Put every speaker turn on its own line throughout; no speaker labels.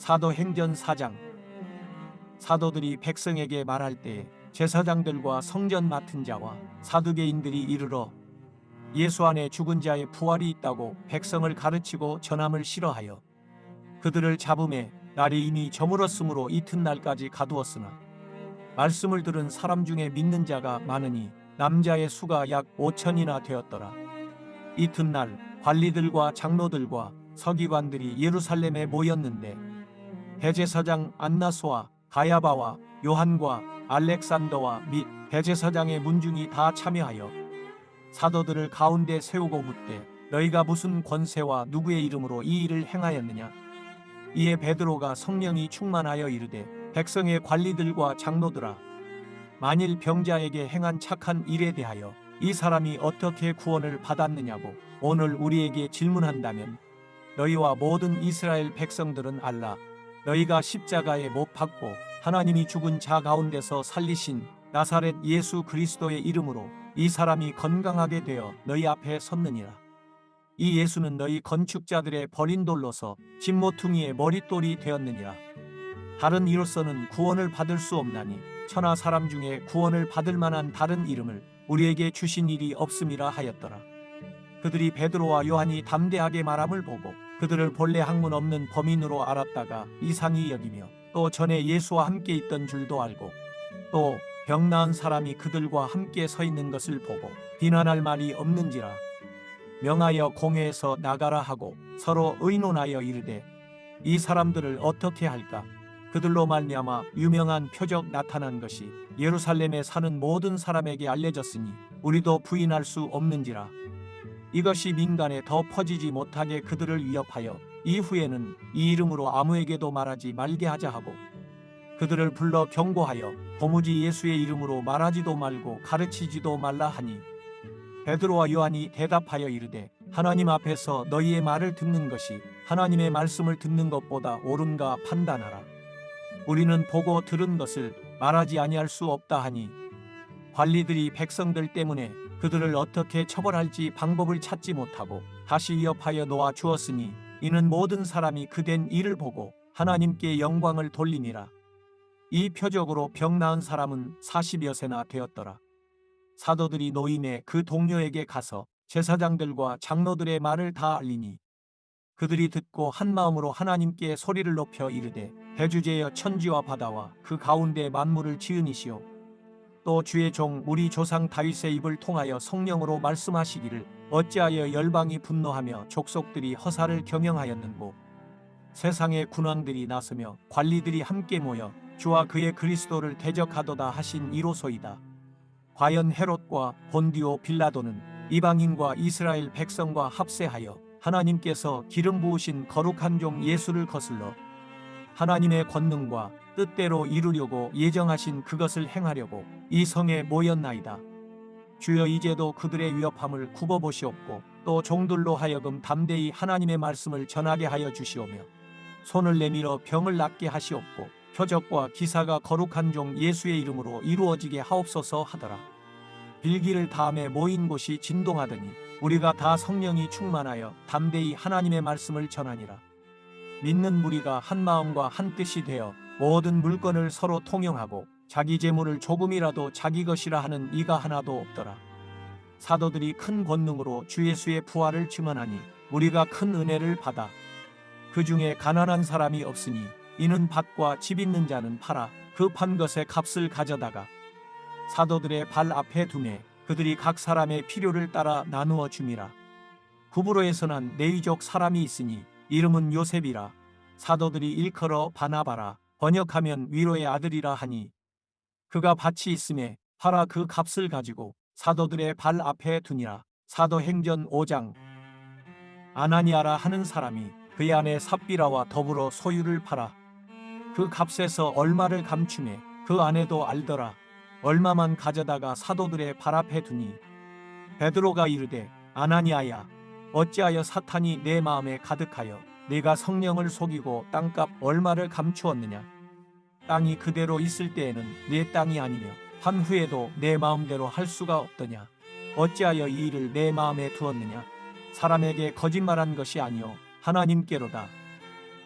사도행전 4장. 사도들이 백성에게 말할 때 제사장들과 성전 맡은 자와 사두개인들이 이르러 예수 안에 죽은 자의 부활이 있다고 백성을 가르치고 전함을 싫어하여 그들을 잡음에 날이 이미 저물었으므로 이튿날까지 가두었으나 말씀을 들은 사람 중에 믿는 자가 많으니 남자의 수가 약 5천이나 되었더라. 이튿날 관리들과 장로들과 서기관들이 예루살렘에 모였는데 대제사장 안나스와 가야바와 요한과 알렉산더와 및 대제사장의 문중이 다 참여하여 사도들을 가운데 세우고 묻되 너희가 무슨 권세와 누구의 이름으로 이 일을 행하였느냐? 이에 베드로가 성령이 충만하여 이르되 백성의 관리들과 장로들아, 만일 병자에게 행한 착한 일에 대하여 이 사람이 어떻게 구원을 받았느냐고 오늘 우리에게 질문한다면 너희와 모든 이스라엘 백성들은 알라. 너희가 십자가에 못 박고 하나님이 죽은 자 가운데서 살리신 나사렛 예수 그리스도의 이름으로 이 사람이 건강하게 되어 너희 앞에 섰느니라. 이 예수는 너희 건축자들의 버린 돌로서 진모퉁이의 머릿돌이 되었느니라. 다른 이로서는 구원을 받을 수 없나니 천하 사람 중에 구원을 받을 만한 다른 이름을 우리에게 주신 일이 없음이라 하였더라. 그들이 베드로와 요한이 담대하게 말함을 보고 그들을 본래 학문 없는 범인으로 알았다가 이상히 여기며 또 전에 예수와 함께 있던 줄도 알고 또 병 나은 사람이 그들과 함께 서 있는 것을 보고 비난할 말이 없는지라 명하여 공회에서 나가라 하고 서로 의논하여 이르되 이 사람들을 어떻게 할까? 그들로 말미암아 유명한 표적 나타난 것이 예루살렘에 사는 모든 사람에게 알려졌으니 우리도 부인할 수 없는지라. 이것이 민간에 더 퍼지지 못하게 그들을 위협하여 이후에는 이 이름으로 아무에게도 말하지 말게 하자 하고 그들을 불러 경고하여 도무지 예수의 이름으로 말하지도 말고 가르치지도 말라 하니 베드로와 요한이 대답하여 이르되 하나님 앞에서 너희의 말을 듣는 것이 하나님의 말씀을 듣는 것보다 옳은가 판단하라. 우리는 보고 들은 것을 말하지 아니할 수 없다 하니 관리들이 백성들 때문에 그들을 어떻게 처벌할지 방법을 찾지 못하고 다시 위협하여 놓아 주었으니 이는 모든 사람이 그된 일을 보고 하나님께 영광을 돌리니라. 이 표적으로 병 나은 사람은 40여세나 되었더라. 사도들이 노임에 그 동료에게 가서 제사장들과 장로들의 말을 다 알리니 그들이 듣고 한 마음으로 하나님께 소리를 높여 이르되 대주제여 천지와 바다와 그 가운데 만물을 지으니시오 또 주의 종 우리 조상 다윗의 입을 통하여 성령으로 말씀하시기를 어찌하여 열방이 분노하며 족속들이 허사를 경영하였는고 세상의 군왕들이 나서며 관리들이 함께 모여 주와 그의 그리스도를 대적하도다 하신 이로소이다. 과연 헤롯과 본디오 빌라도는 이방인과 이스라엘 백성과 합세하여 하나님께서 기름 부으신 거룩한 종 예수를 거슬러 하나님의 권능과 뜻대로 이루려고 예정하신 그것을 행하려고 이 성에 모였나이다. 주여 이제도 그들의 위협함을 굽어보시옵고 또 종들로 하여금 담대히 하나님의 말씀을 전하게 하여 주시오며 손을 내밀어 병을 낫게 하시옵고 표적과 기사가 거룩한 종 예수의 이름으로 이루어지게 하옵소서 하더라. 빌기를 다음에 모인 곳이 진동하더니 우리가 다 성령이 충만하여 담대히 하나님의 말씀을 전하니라. 믿는 무리가 한 마음과 한 뜻이 되어 모든 물건을 서로 통용하고 자기 재물을 조금이라도 자기 것이라 하는 이가 하나도 없더라. 사도들이 큰 권능으로 주 예수의 부활을 증언하니 우리가 큰 은혜를 받아 그 중에 가난한 사람이 없으니 이는 밭과 집 있는 자는 팔아 그 판 것의 값을 가져다가 사도들의 발 앞에 두매 그들이 각 사람의 필요를 따라 나누어 줌이라. 구브로에서 난 네이족 사람이 있으니 이름은 요셉이라. 사도들이 일컬어 바나바라 번역하면 위로의 아들이라 하니 그가 밭이 있음에 팔아 그 값을 가지고 사도들의 발 앞에 두니라. 사도행전 5장. 아나니아라 하는 사람이 그의 아내 삽비라와 더불어 소유를 팔아 그 값에서 얼마를 감추매 그 아내도 알더라. 얼마만 가져다가 사도들의 발 앞에 두니 베드로가 이르되 아나니아야 어찌하여 사탄이 내 마음에 가득하여 네가 성령을 속이고 땅값 얼마를 감추었느냐? 땅이 그대로 있을 때에는 네 땅이 아니며 한 후에도 내 마음대로 할 수가 없더냐? 어찌하여 이 일을 내 마음에 두었느냐? 사람에게 거짓말한 것이 아니요 하나님께로다.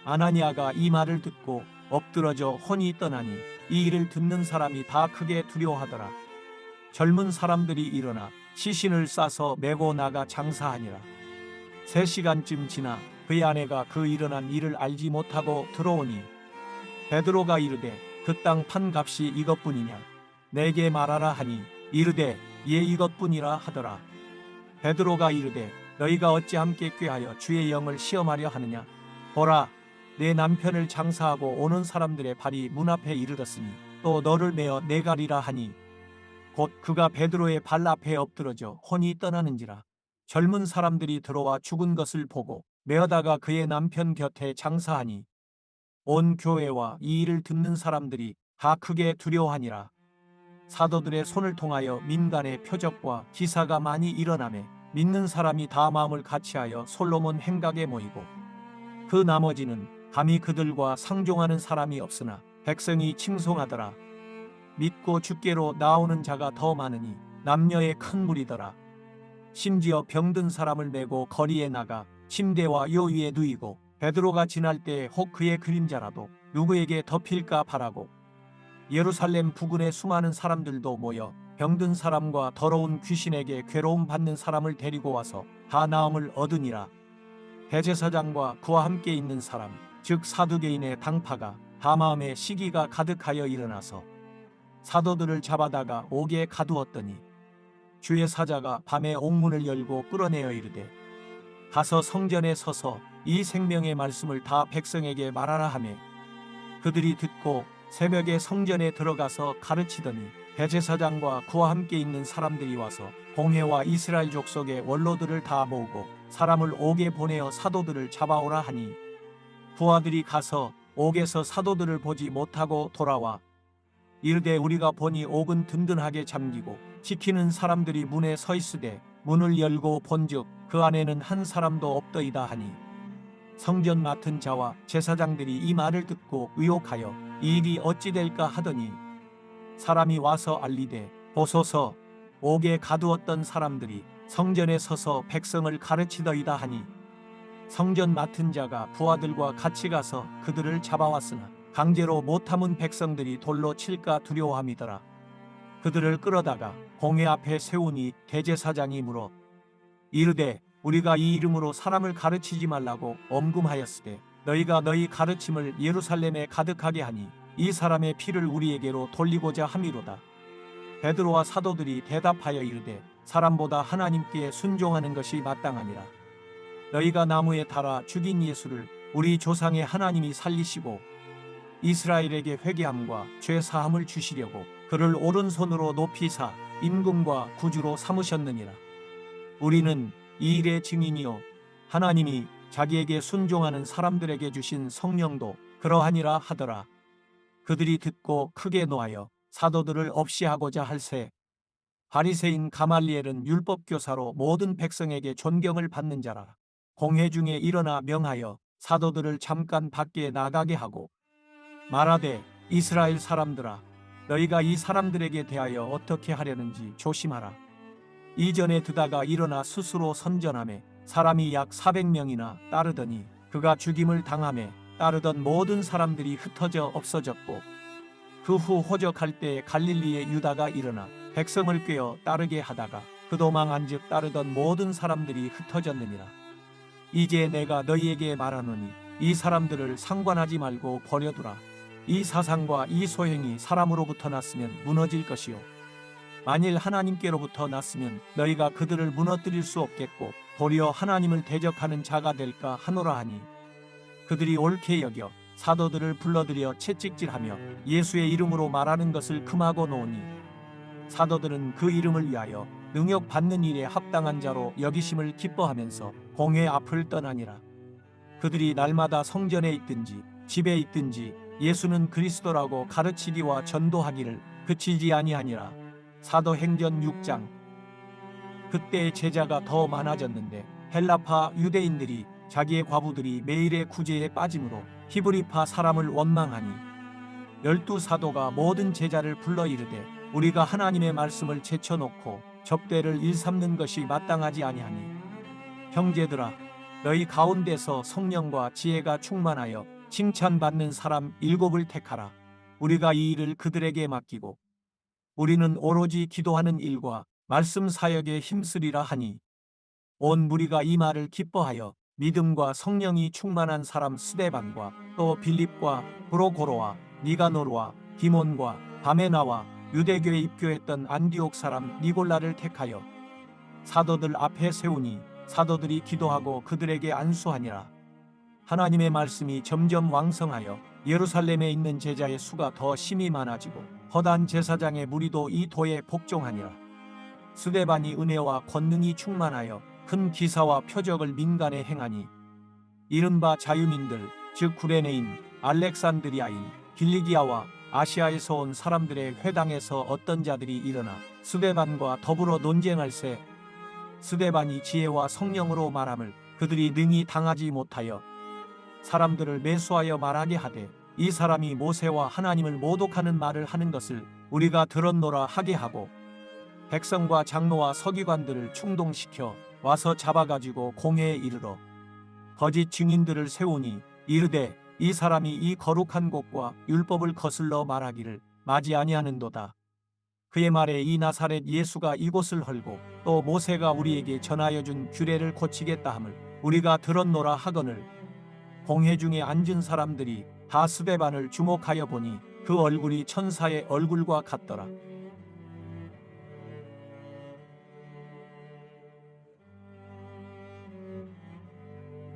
아나니아가 이 말을 듣고 엎드러져 혼이 떠나니 이 일을 듣는 사람이 다 크게 두려워하더라. 젊은 사람들이 일어나 시신을 싸서 메고 나가 장사하니라. 3시간쯤 지나 그의 아내가 그 일어난 일을 알지 못하고 들어오니 베드로가 이르되 그 땅 판 값이 이것뿐이냐 내게 말하라 하니 이르되 예 이것뿐이라 하더라. 베드로가 이르되 너희가 어찌 함께 꾀하여 주의 영을 시험하려 하느냐. 보라 내 남편을 장사하고 오는 사람들의 발이 문 앞에 이르렀으니 또 너를 메어 내가리라 하니 곧 그가 베드로의 발 앞에 엎드러져 혼이 떠나는지라. 젊은 사람들이 들어와 죽은 것을 보고 메어다가 그의 남편 곁에 장사하니 온 교회와 이 일을 듣는 사람들이 다 크게 두려워하니라. 사도들의 손을 통하여 민간의 표적과 기사가 많이 일어나매 믿는 사람이 다 마음을 같이하여 솔로몬 행각에 모이고 그 나머지는 감히 그들과 상종하는 사람이 없으나 백성이 칭송하더라. 믿고 주께로 나오는 자가 더 많으니 남녀의 큰 무리더라. 심지어 병든 사람을 메고 거리에 나가 침대와 요 위에 누이고 베드로가 지날 때 혹 그의 그림자라도 누구에게 덮일까 바라고 예루살렘 부근의 수많은 사람들도 모여 병든 사람과 더러운 귀신에게 괴로움 받는 사람을 데리고 와서 다 나음을 얻으니라. 대제사장과 그와 함께 있는 사람 즉 사두개인의 당파가 다 마음에 시기가 가득하여 일어나서 사도들을 잡아다가 옥에 가두었더니 주의 사자가 밤에 옥문을 열고 끌어내어 이르되 가서 성전에 서서 이 생명의 말씀을 다 백성에게 말하라 하매 그들이 듣고 새벽에 성전에 들어가서 가르치더니 대제사장과 그와 함께 있는 사람들이 와서 공회와 이스라엘 족속의 원로들을 다 모으고 사람을 옥에 보내어 사도들을 잡아오라 하니 부하들이 가서 옥에서 사도들을 보지 못하고 돌아와 이르되 우리가 보니 옥은 든든하게 잠기고 지키는 사람들이 문에 서 있으되 문을 열고 본즉 그 안에는 한 사람도 없더이다 하니 성전 맡은 자와 제사장들이 이 말을 듣고 의혹하여 이 일이 어찌 될까 하더니 사람이 와서 알리되 보소서 옥에 가두었던 사람들이 성전에 서서 백성을 가르치더이다 하니 성전 맡은 자가 부하들과 같이 가서 그들을 잡아왔으나 강제로 못 참은 백성들이 돌로 칠까 두려워함이더라. 그들을 끌어다가 공회 앞에 세우니 대제사장이 물어 이르되 우리가 이 이름으로 사람을 가르치지 말라고 엄금하였으되 너희가 너희 가르침을 예루살렘에 가득하게 하니 이 사람의 피를 우리에게로 돌리고자 함이로다. 베드로와 사도들이 대답하여 이르되 사람보다 하나님께 순종하는 것이 마땅하니라. 너희가 나무에 달아 죽인 예수를 우리 조상의 하나님이 살리시고 이스라엘에게 회개함과 죄 사함을 주시려고 그를 오른손으로 높이사 임금과 구주로 삼으셨느니라. 우리는 이 일의 증인이요 하나님이 자기에게 순종하는 사람들에게 주신 성령도 그러하니라 하더라. 그들이 듣고 크게 노하여 사도들을 없이 하고자 할새 바리새인 가말리엘은 율법교사로 모든 백성에게 존경을 받는 자라. 공회 중에 일어나 명하여 사도들을 잠깐 밖에 나가게 하고 말하되 이스라엘 사람들아 너희가 이 사람들에게 대하여 어떻게 하려는지 조심하라. 이전에 드다가 일어나 스스로 선전하매 사람이 약 400명이나 따르더니 그가 죽임을 당하매 따르던 모든 사람들이 흩어져 없어졌고 그 후 호적할 때에 갈릴리의 유다가 일어나 백성을 꿰어 따르게 하다가 그 도망한즉 따르던 모든 사람들이 흩어졌느니라. 이제 내가 너희에게 말하노니 이 사람들을 상관하지 말고 버려두라. 이 사상과 이 소행이 사람으로부터 났으면 무너질 것이요 만일 하나님께로부터 났으면 너희가 그들을 무너뜨릴 수 없겠고 도리어 하나님을 대적하는 자가 될까 하노라 하니 그들이 옳게 여겨 사도들을 불러들여 채찍질하며 예수의 이름으로 말하는 것을 금하고 놓으니 사도들은 그 이름을 위하여 능욕 받는 일에 합당한 자로 여기심을 기뻐하면서 공회 앞을 떠나니라. 그들이 날마다 성전에 있든지 집에 있든지 예수는 그리스도라고 가르치기와 전도하기를 그치지 아니하니라. 사도행전 6장. 그때 제자가 더 많아졌는데 헬라파 유대인들이 자기의 과부들이 매일의 구제에 빠짐으로 히브리파 사람을 원망하니 12사도가 모든 제자를 불러 이르되 우리가 하나님의 말씀을 제쳐놓고 접대를 일삼는 것이 마땅하지 아니하니 형제들아 너희 가운데서 성령과 지혜가 충만하여 칭찬받는 사람 7을 택하라. 우리가 이 일을 그들에게 맡기고 우리는 오로지 기도하는 일과 말씀 사역에 힘쓰리라 하니 온 무리가 이 말을 기뻐하여 믿음과 성령이 충만한 사람 스데반과 또 빌립과 브로고로와 니가노르와 디몬과 바메나와 유대교에 입교했던 안디옥 사람 니골라를 택하여 사도들 앞에 세우니 사도들이 기도하고 그들에게 안수하니라. 하나님의 말씀이 점점 왕성하여 예루살렘에 있는 제자의 수가 더 심히 많아지고 허단 제사장의 무리도 이 도에 복종하니라. 스데반이 은혜와 권능이 충만하여 큰 기사와 표적을 민간에 행하니 이른바 자유민들 즉 구레네인, 알렉산드리아인, 길리기아와 아시아에서 온 사람들의 회당에서 어떤 자들이 일어나 스데반과 더불어 논쟁할세. 스데반이 지혜와 성령으로 말함을 그들이 능히 당하지 못하여 사람들을 매수하여 말하게 하되 이 사람이 모세와 하나님을 모독하는 말을 하는 것을 우리가 들었노라 하게 하고 백성과 장로와 서기관들을 충동시켜 와서 잡아가지고 공회에 이르러 거짓 증인들을 세우니 이르되 이 사람이 이 거룩한 곳과 율법을 거슬러 말하기를 마지 아니하는도다. 그의 말에 이 나사렛 예수가 이곳을 헐고 또 모세가 우리에게 전하여 준 규례를 고치겠다 함을 우리가 들었노라 하거늘 공회 중에 앉은 사람들이 다 스데반을 주목하여 보니 그 얼굴이 천사의 얼굴과 같더라.